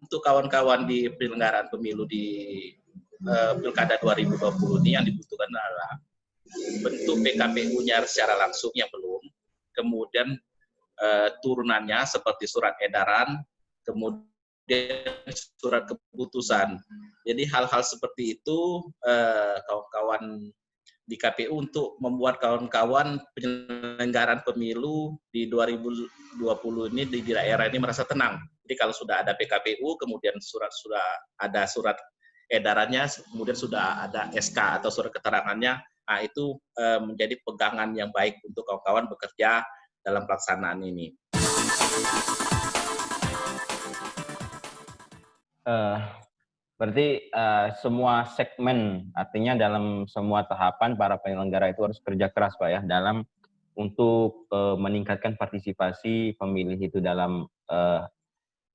untuk kawan-kawan di penyelenggaraan pemilu di Pilkada 2020 ini yang dibutuhkan adalah bentuk PKPU-nya secara langsung yang belum, kemudian turunannya seperti surat edaran, kemudian surat keputusan. Jadi hal-hal seperti itu kawan-kawan di KPU untuk membuat kawan-kawan penyelenggaraan pemilu di 2020 ini di daerah ini merasa tenang. Jadi kalau sudah ada PKPU, kemudian sudah ada surat edarannya, kemudian sudah ada SK atau surat keterangannya, nah itu menjadi pegangan yang baik untuk kawan-kawan bekerja dalam pelaksanaan ini. Berarti semua segmen, artinya dalam semua tahapan para penyelenggara itu harus kerja keras, Pak ya, dalam untuk meningkatkan partisipasi pemilih itu dalam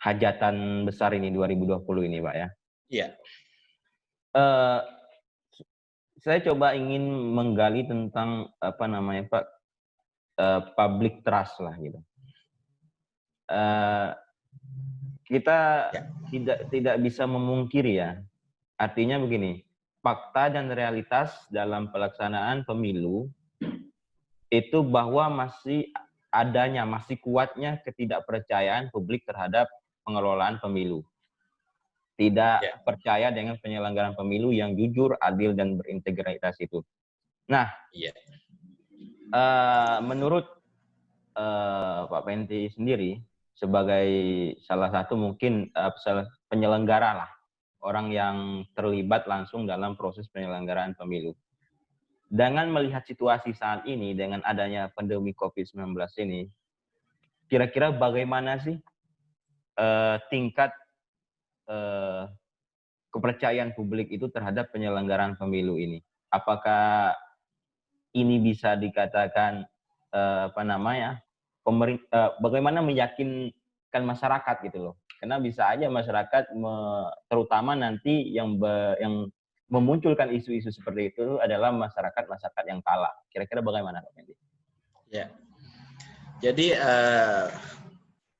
hajatan besar ini 2020 ini, Pak ya. Iya. Saya coba ingin menggali tentang apa namanya, Pak, public trust lah gitu. Kita tidak bisa memungkiri ya. Artinya begini, fakta dan realitas dalam pelaksanaan pemilu itu bahwa masih kuatnya ketidakpercayaan publik terhadap pengelolaan pemilu. Tidak percaya dengan penyelenggaraan pemilu yang jujur, adil, dan berintegritas itu. Nah, menurut Pak Penti sendiri, sebagai salah satu mungkin penyelenggara lah, orang yang terlibat langsung dalam proses penyelenggaraan pemilu. Dengan melihat situasi saat ini, dengan adanya pandemi COVID-19 ini, kira-kira bagaimana sih tingkat kepercayaan publik itu terhadap penyelenggaraan pemilu ini? Apakah ini bisa dikatakan bagaimana meyakinkan masyarakat gitu loh? Karena bisa aja masyarakat, terutama nanti yang memunculkan isu-isu seperti itu adalah masyarakat yang kalah. Kira-kira bagaimana, Pak Mendy? Ya, jadi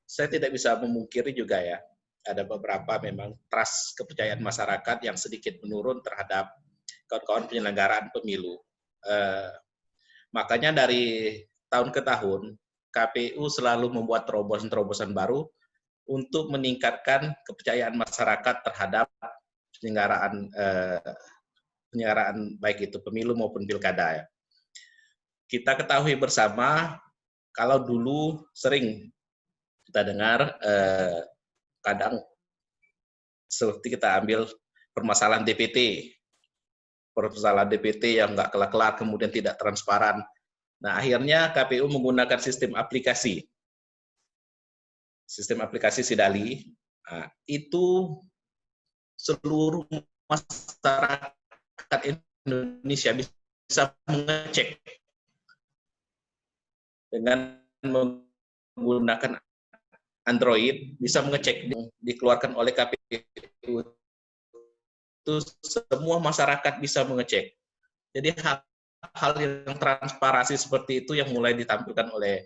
saya tidak bisa memungkiri juga ya, ada beberapa memang trust kepercayaan masyarakat yang sedikit menurun terhadap kawan-kawan penyelenggaraan pemilu. Makanya dari tahun ke tahun, KPU selalu membuat terobosan-terobosan baru untuk meningkatkan kepercayaan masyarakat terhadap penyelenggaraan baik itu pemilu maupun pilkada. Kita ketahui bersama, kalau dulu sering kita dengar kadang seperti kita ambil permasalahan DPT yang nggak kelar-kelar, kemudian tidak transparan. Nah, akhirnya KPU menggunakan sistem aplikasi Sidali. Nah, itu seluruh masyarakat Indonesia bisa mengecek dengan menggunakan Android, bisa mengecek dikeluarkan oleh KPU. Itu semua masyarakat bisa mengecek. Jadi hal yang transparansi seperti itu yang mulai ditampilkan oleh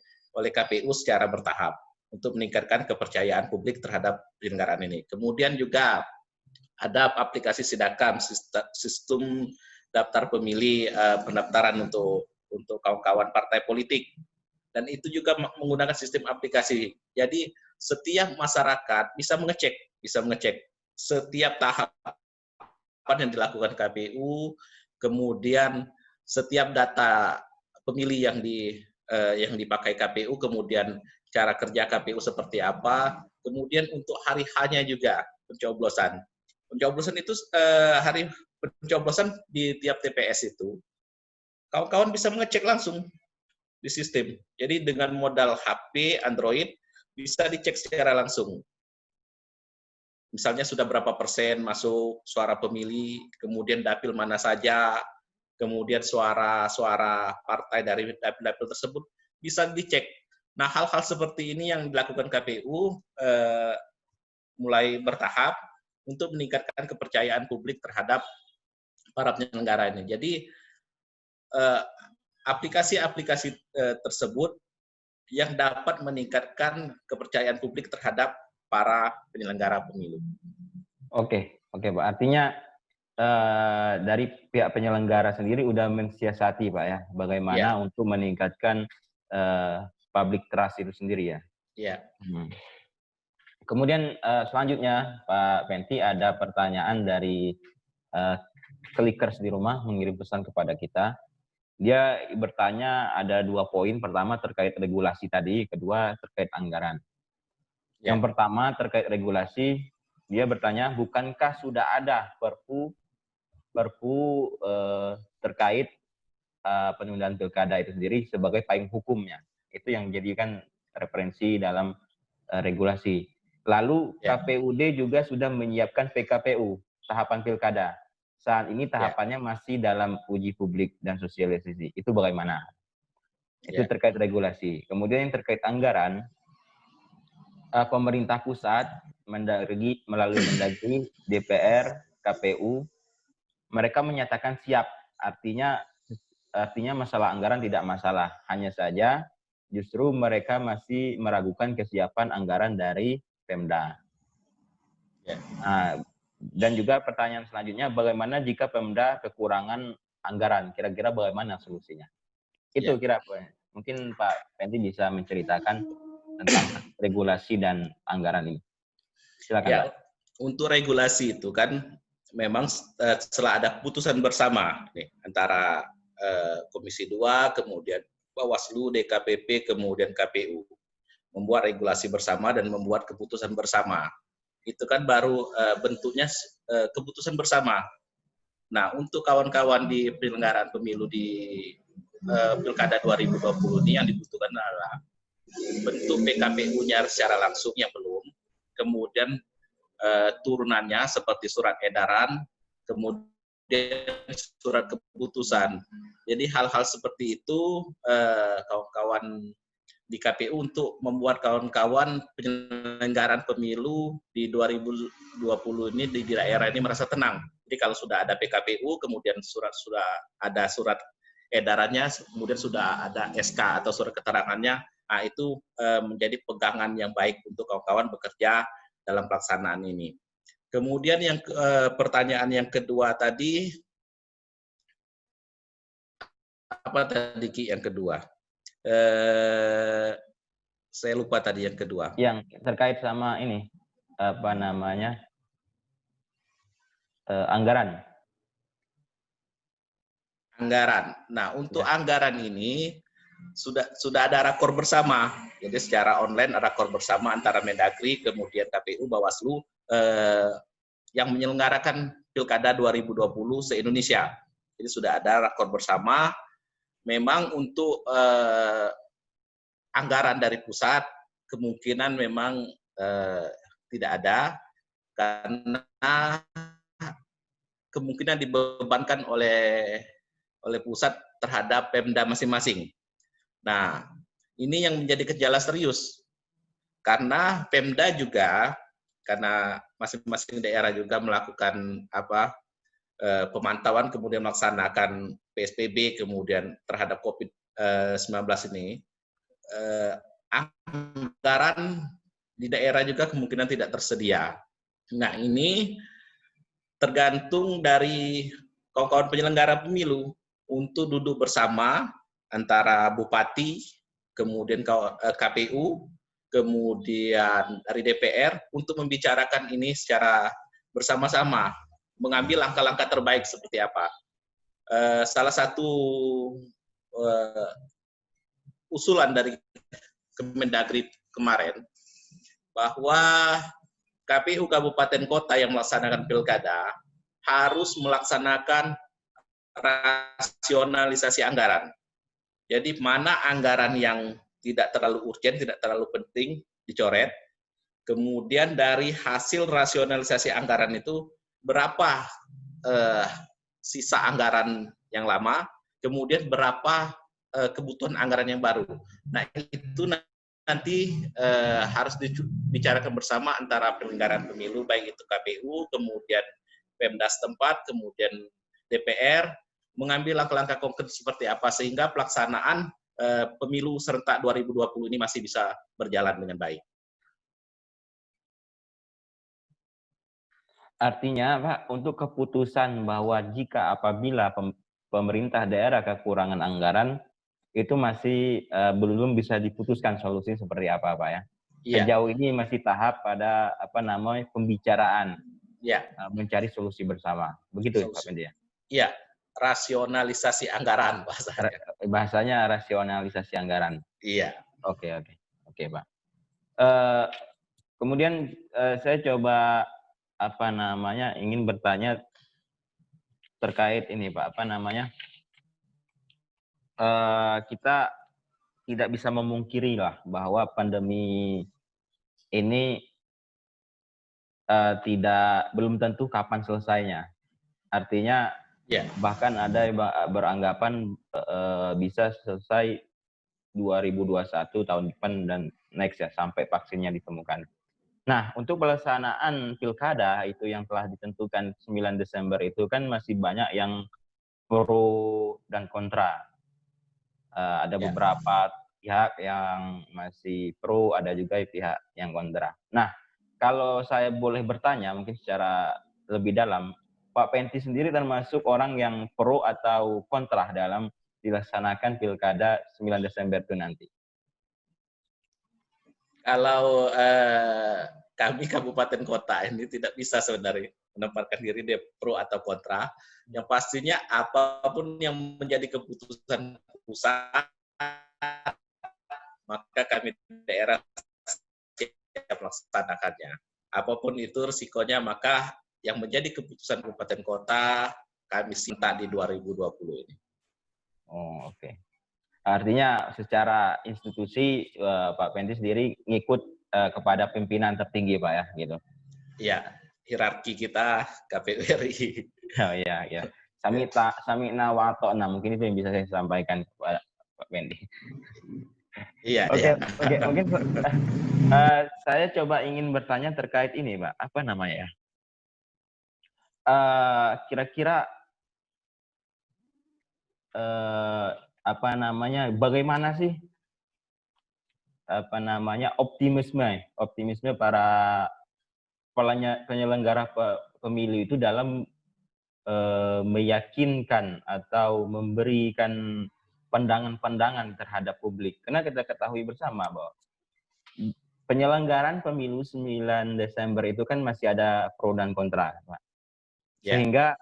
KPU secara bertahap untuk meningkatkan kepercayaan publik terhadap penyelenggaraan ini. Kemudian juga ada aplikasi Sidakam, sistem daftar pemilih pendaftaran untuk kawan-kawan partai politik. Dan itu juga menggunakan sistem aplikasi. Jadi setiap masyarakat bisa mengecek setiap tahapan yang dilakukan KPU, kemudian setiap data pemilih yang dipakai KPU, kemudian cara kerja KPU seperti apa, kemudian untuk hari H-nya juga pencoblosan. Pencoblosan itu hari pencoblosan di tiap TPS itu, kawan-kawan bisa mengecek langsung di sistem. Jadi dengan modal HP, Android, bisa dicek secara langsung. Misalnya sudah berapa persen masuk suara pemilih, kemudian dapil mana saja, kemudian suara partai dari dapil tersebut bisa dicek. Nah, hal-hal seperti ini yang dilakukan KPU mulai bertahap untuk meningkatkan kepercayaan publik terhadap para penyelenggara ini. Jadi aplikasi-aplikasi tersebut yang dapat meningkatkan kepercayaan publik terhadap para penyelenggara pemilu. Oke, Pak. Artinya dari pihak penyelenggara sendiri udah mensiasati, Pak ya, bagaimana Ya, untuk meningkatkan public trust itu sendiri ya. ya, Kemudian selanjutnya Pak Penti ada pertanyaan dari clickers di rumah mengirim pesan kepada kita. Dia bertanya ada 2 poin. Pertama terkait regulasi tadi, kedua terkait anggaran. Yang ya, pertama terkait regulasi, dia bertanya, bukankah sudah ada perpu terkait penundaan pilkada itu sendiri sebagai payung hukumnya? Itu yang dijadikan referensi dalam regulasi. Lalu ya, KPUD juga sudah menyiapkan PKPU, tahapan pilkada. Saat ini ya, tahapannya masih dalam uji publik dan sosialisasi. Itu bagaimana? Itu ya, terkait regulasi. Kemudian yang terkait anggaran, pemerintah pusat melalui Mendagri, DPR, KPU, mereka menyatakan siap. Artinya masalah anggaran tidak masalah. Hanya saja justru mereka masih meragukan kesiapan anggaran dari Pemda. ya. Nah, dan juga pertanyaan selanjutnya, bagaimana jika Pemda kekurangan anggaran? Kira-kira bagaimana solusinya? Itu Ya. kira mungkin Pak Pendi bisa menceritakan tentang regulasi dan anggaran ini. Silakan Pak. Ya, untuk regulasi itu kan memang setelah ada putusan bersama nih antara Komisi 2, kemudian Bawaslu, DKPP, kemudian KPU membuat regulasi bersama dan membuat keputusan bersama. Itu kan baru bentuknya keputusan bersama. Nah, untuk kawan-kawan di penyelenggaraan pemilu di Pilkada 2020 ini yang dibutuhkan adalah bentuk PKPU-nya secara langsung yang belum, kemudian turunannya seperti surat edaran, kemudian surat keputusan. Jadi hal-hal seperti itu kawan-kawan di KPU untuk membuat kawan-kawan penyelenggaraan pemilu di 2020 ini di daerah ini merasa tenang. Jadi kalau sudah ada PKPU, kemudian sudah ada surat edarannya, kemudian sudah ada SK atau surat keterangannya, nah itu menjadi pegangan yang baik untuk kawan-kawan bekerja dalam pelaksanaan ini. Kemudian yang pertanyaan yang kedua tadi, apa tadi Ki yang kedua? Saya lupa tadi yang kedua. Yang terkait sama ini, apa namanya, anggaran. Anggaran. Nah, untuk Ya. anggaran ini sudah ada rakor bersama. Jadi secara online ada rakor bersama antara Mendagri, kemudian KPU, Bawaslu yang menyelenggarakan Pilkada 2020 se-Indonesia. Jadi sudah ada rakor bersama. Memang untuk anggaran dari pusat kemungkinan memang tidak ada karena kemungkinan dibebankan oleh pusat terhadap Pemda masing-masing. Nah, ini yang menjadi gejala serius karena Pemda juga karena masing-masing daerah juga melakukan pemantauan kemudian melaksanakan PSBB kemudian terhadap COVID-19 ini, anggaran di daerah juga kemungkinan tidak tersedia. Nah, ini tergantung dari kawan-kawan penyelenggara pemilu untuk duduk bersama antara bupati, kemudian KPU, kemudian dari DPR untuk membicarakan ini secara bersama-sama, mengambil langkah-langkah terbaik seperti apa. Salah satu usulan dari Kemendagri kemarin bahwa KPU kabupaten kota yang melaksanakan pilkada harus melaksanakan rasionalisasi anggaran. Jadi mana anggaran yang tidak terlalu urgent, tidak terlalu penting dicoret. Kemudian dari hasil rasionalisasi anggaran itu berapa sisa anggaran yang lama, kemudian berapa kebutuhan anggaran yang baru. Nah, itu nanti harus dibicarakan bersama antara penyelenggaraan pemilu, baik itu KPU, kemudian Pemda setempat, kemudian DPR, mengambil langkah-langkah konkret seperti apa sehingga pelaksanaan pemilu serentak 2020 ini masih bisa berjalan dengan baik. Artinya, Pak, untuk keputusan bahwa apabila pemerintah daerah kekurangan anggaran, itu masih belum bisa diputuskan solusi seperti apa, Pak ya. Iya, Sejauh ini masih tahap pada pembicaraan, iya, mencari solusi bersama. Begitu, Pak solusi. Pendi ya? Iya, rasionalisasi anggaran bahasanya. Bahasanya rasionalisasi anggaran. Iya. Oke, Pak. Kemudian saya coba ingin bertanya terkait ini, Pak, kita tidak bisa memungkiri lah bahwa pandemi ini belum tentu kapan selesainya. Artinya Ya, bahkan ada yang beranggapan bisa selesai 2021 tahun depan dan next ya, sampai vaksinnya ditemukan. Nah, untuk pelaksanaan pilkada itu yang telah ditentukan 9 Desember itu kan masih banyak yang pro dan kontra. Ada ya. beberapa pihak yang masih pro, ada juga pihak yang kontra. Nah, kalau saya boleh bertanya mungkin secara lebih dalam, Pak Penti sendiri termasuk orang yang pro atau kontra dalam dilaksanakan pilkada 9 Desember itu nanti? Kalau kami kabupaten kota ini tidak bisa sebenarnya menempatkan diri dia pro atau kontra. Yang pastinya apapun yang menjadi keputusan pusat, maka kami daerah siap melaksanakannya. Apapun itu risikonya, maka yang menjadi keputusan kabupaten kota kami minta di 2020 ini. Oh, oke. Artinya secara institusi Pak Penti sendiri ngikut kepada pimpinan tertinggi, Pak ya, gitu. Iya, hierarki kita KPU RI. Oh iya, ya. Samina wa ta'na, mungkin itu yang bisa saya sampaikan kepada Pak Penti. Iya, Oke, iya. mungkin saya coba ingin bertanya terkait ini, Pak. Apa namanya ya? Kira-kira bagaimana sih optimisme para penyelenggara pemilu itu dalam meyakinkan atau memberikan pandangan-pandangan terhadap publik. Karena kita ketahui bersama bahwa penyelenggaraan pemilu 9 Desember itu kan masih ada pro dan kontra, Pak. Ya. Sehingga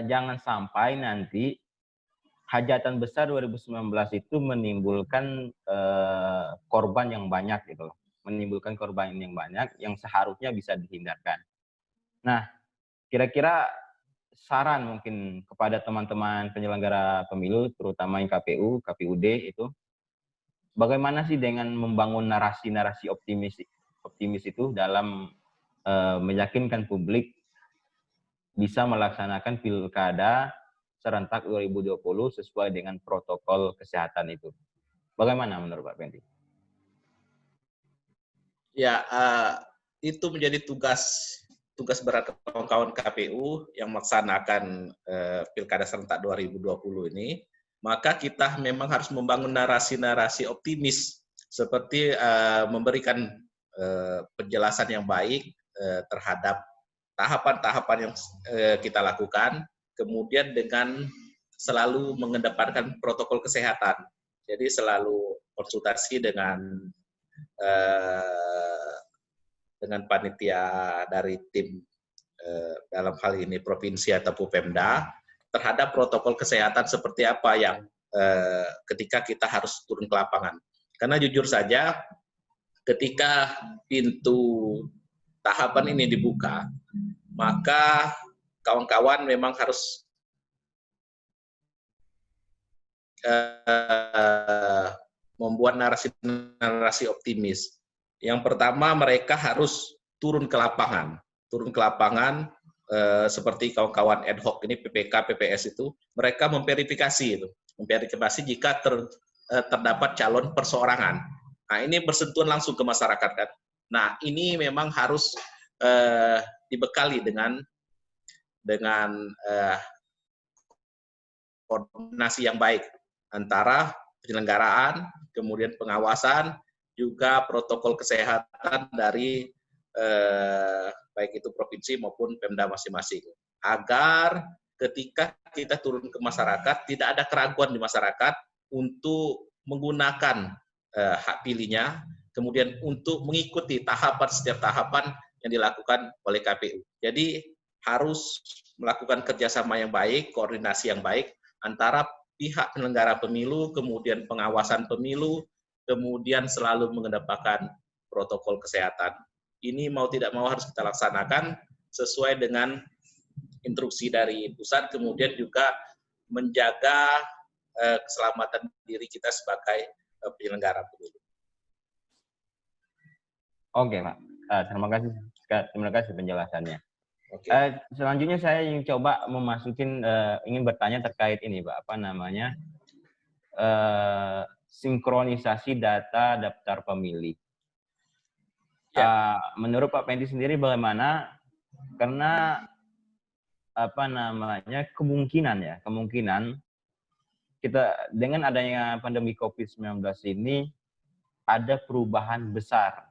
jangan sampai nanti hajatan besar 2019 itu menimbulkan korban yang banyak gitu loh. Menimbulkan korban yang banyak yang seharusnya bisa dihindarkan. Nah, kira-kira saran mungkin kepada teman-teman penyelenggara pemilu, terutama yang KPU, KPUD itu, bagaimana sih dengan membangun narasi-narasi optimis itu dalam meyakinkan publik bisa melaksanakan pilkada serentak 2020 sesuai dengan protokol kesehatan itu. Bagaimana menurut Pak Penti? Ya, itu menjadi tugas berat kawan-kawan KPU yang melaksanakan pilkada serentak 2020 ini. Maka kita memang harus membangun narasi-narasi optimis seperti memberikan penjelasan yang baik terhadap tahapan-tahapan yang kita lakukan, kemudian dengan selalu mengedepankan protokol kesehatan. Jadi selalu konsultasi dengan panitia dari tim dalam hal ini provinsi ataupun Pemda terhadap protokol kesehatan seperti apa yang ketika kita harus turun ke lapangan. Karena jujur saja ketika pintu tahapan ini dibuka, maka kawan-kawan memang harus membuat narasi optimis. Yang pertama, mereka harus turun ke lapangan. Seperti kawan-kawan ad hoc ini, PPK, PPS itu, mereka memverifikasi jika terdapat calon perseorangan. Nah, ini bersentuhan langsung ke masyarakat kan. Nah, ini memang harus dibekali dengan koordinasi yang baik antara penyelenggaraan, kemudian pengawasan, juga protokol kesehatan dari baik itu provinsi maupun Pemda masing-masing. Agar ketika kita turun ke masyarakat, tidak ada keraguan di masyarakat untuk menggunakan hak pilihnya, kemudian untuk mengikuti setiap tahapan yang dilakukan oleh KPU. Jadi harus melakukan kerjasama yang baik, koordinasi yang baik antara pihak penyelenggara pemilu, kemudian pengawasan pemilu, kemudian selalu mengedepankan protokol kesehatan. Ini mau tidak mau harus kita laksanakan sesuai dengan instruksi dari pusat, kemudian juga menjaga keselamatan diri kita sebagai penyelenggara pemilu. Oke, Pak. Terima kasih penjelasannya. Oke. Selanjutnya saya ingin coba ingin bertanya terkait ini, Pak, sinkronisasi data daftar pemilih. Menurut Pak Pendi sendiri bagaimana? Karena kemungkinan kita dengan adanya pandemi COVID-19 ini ada perubahan besar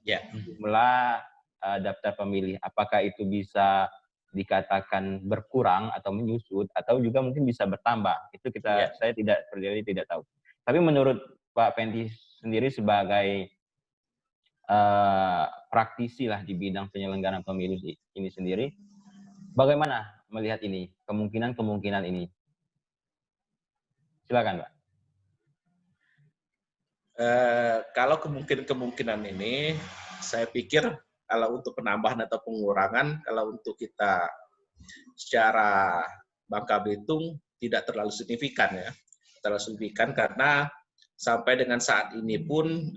jumlah daftar pemilih. Apakah itu bisa dikatakan berkurang atau menyusut atau juga mungkin bisa bertambah? Itu saya tidak tahu. Tapi menurut Pak Pendi sendiri sebagai praktisi lah di bidang penyelenggaraan pemilu ini sendiri, bagaimana melihat ini, kemungkinan ini? Silakan, Pak. Kalau kemungkinan ini, saya pikir kalau untuk penambahan atau pengurangan, kalau untuk kita secara Bangka Belitung tidak terlalu signifikan ya, terlalu signifikan karena sampai dengan saat ini pun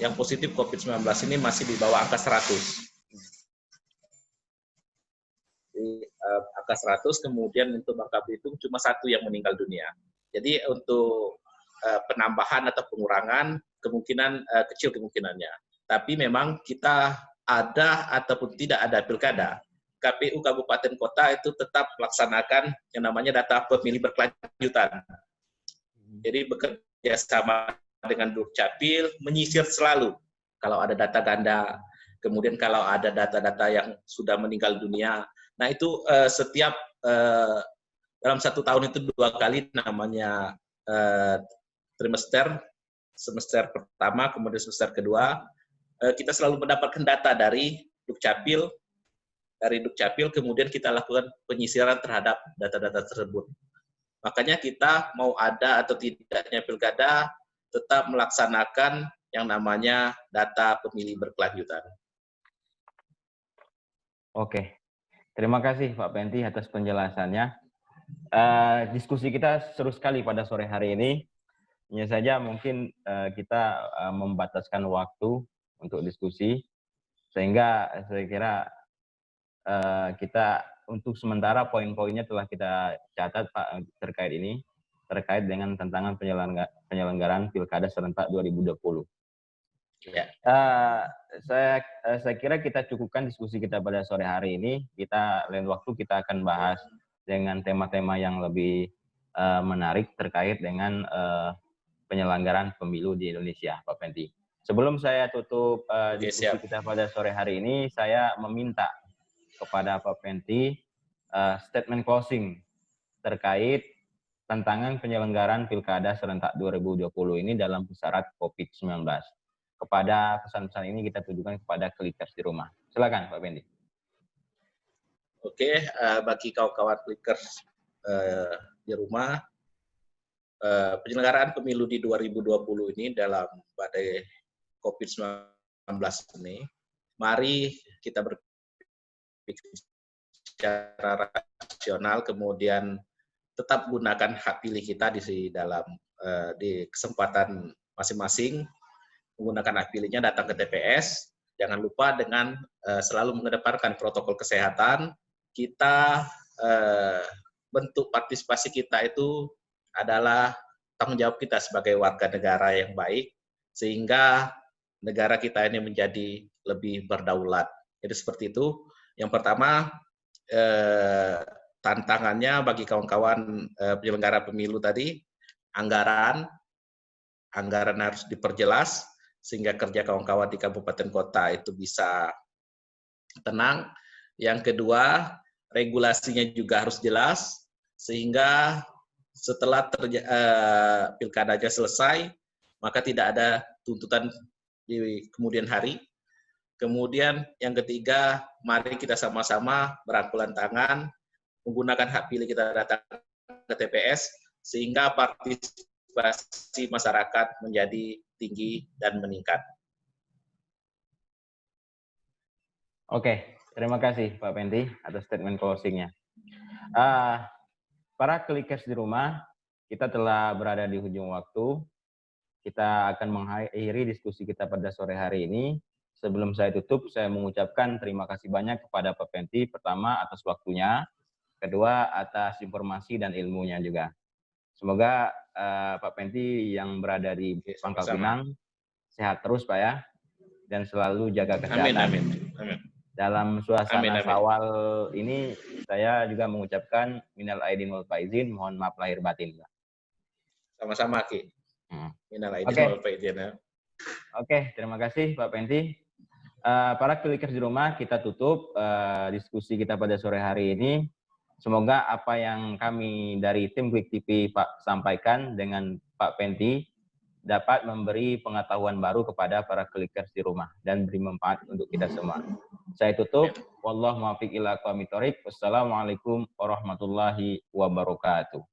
yang positif COVID-19 ini masih di bawah angka 100. Angka 100, kemudian untuk Bangka Belitung cuma 1 yang meninggal dunia. Jadi untuk penambahan atau pengurangan kemungkinan kecil kemungkinannya. Tapi memang kita ada ataupun tidak ada pilkada, KPU Kabupaten Kota itu tetap melaksanakan yang namanya data pemilih berkelanjutan. Jadi bekerja sama dengan Dukcapil, menyisir selalu kalau ada data ganda, kemudian kalau ada data-data yang sudah meninggal dunia. Nah itu setiap dalam 1 tahun itu 2 kali namanya semester pertama, kemudian semester kedua, kita selalu mendapatkan data dari Dukcapil, kemudian kita lakukan penyisiran terhadap data-data tersebut. Makanya kita mau ada atau tidaknya pilkada, tetap melaksanakan yang namanya data pemilih berkelanjutan. Oke, terima kasih Pak Penti atas penjelasannya. Diskusi kita seru sekali pada sore hari ini. Hanya saja mungkin kita membataskan waktu untuk diskusi, sehingga saya kira kita untuk sementara poin-poinnya telah kita catat Pak terkait dengan tantangan penyelenggaraan Pilkada serentak 2020. Ya. Saya kira kita cukupkan diskusi kita pada sore hari ini. Lain waktu kita akan bahas dengan tema-tema yang lebih menarik terkait dengan penyelenggaraan pemilu di Indonesia, Pak Penti. Sebelum saya tutup diskusi kita pada sore hari ini, saya meminta kepada Pak Penti statement closing terkait tantangan penyelenggaraan Pilkada serentak 2020 ini dalam pusaran COVID-19. Kepada pesan-pesan ini kita tujukan kepada Klikers di rumah. Silakan Pak Pendi. Oke, bagi kawan-kawan Klikers di rumah, penyelenggaraan pemilu di 2020 ini dalam badai COVID-19 ini, mari kita berpikir secara rasional, kemudian tetap gunakan hak pilih kita di kesempatan masing-masing, menggunakan hak pilihnya, datang ke TPS. Jangan lupa dengan selalu mengedepankan protokol kesehatan. Kita bentuk partisipasi kita itu adalah tanggung jawab kita sebagai warga negara yang baik, sehingga negara kita ini menjadi lebih berdaulat. Jadi seperti itu. Yang pertama, tantangannya bagi kawan-kawan penyelenggara pemilu tadi, anggaran harus diperjelas, sehingga kerja kawan-kawan di kabupaten kota itu bisa tenang. Yang kedua, regulasinya juga harus jelas, sehingga setelah pilkadanya selesai, maka tidak ada tuntutan di kemudian hari. Kemudian yang ketiga, mari kita sama-sama berangkulan tangan, menggunakan hak pilih kita datang ke TPS, sehingga partisipasi masyarakat menjadi tinggi dan meningkat. Oke, terima kasih Pak Penti atas statement closing-nya. Para klikers di rumah, kita telah berada di ujung waktu. Kita akan mengakhiri diskusi kita pada sore hari ini. Sebelum saya tutup, saya mengucapkan terima kasih banyak kepada Pak Penti. Pertama, atas waktunya. Kedua, atas informasi dan ilmunya juga. Semoga Pak Penti yang berada di Pangkal Pinang sehat terus Pak ya, dan selalu jaga kesehatan. Amin. Dalam suasana Syawal ini, saya juga mengucapkan minal aidin wal faizin, mohon maaf lahir batin. Sama-sama Ki. Minal aidin wal faizin. Oke, terima kasih Pak Penti. Para klikers di rumah, kita tutup diskusi kita pada sore hari ini. Semoga apa yang kami dari tim Quick TV Pak sampaikan dengan Pak Penti dapat memberi pengetahuan baru kepada para klikers di rumah dan beri manfaat untuk kita semua. Saya tutup. Wallahu muwaffiq ila aqwamit thoriq. Wassalamualaikum warahmatullahi wabarakatuh.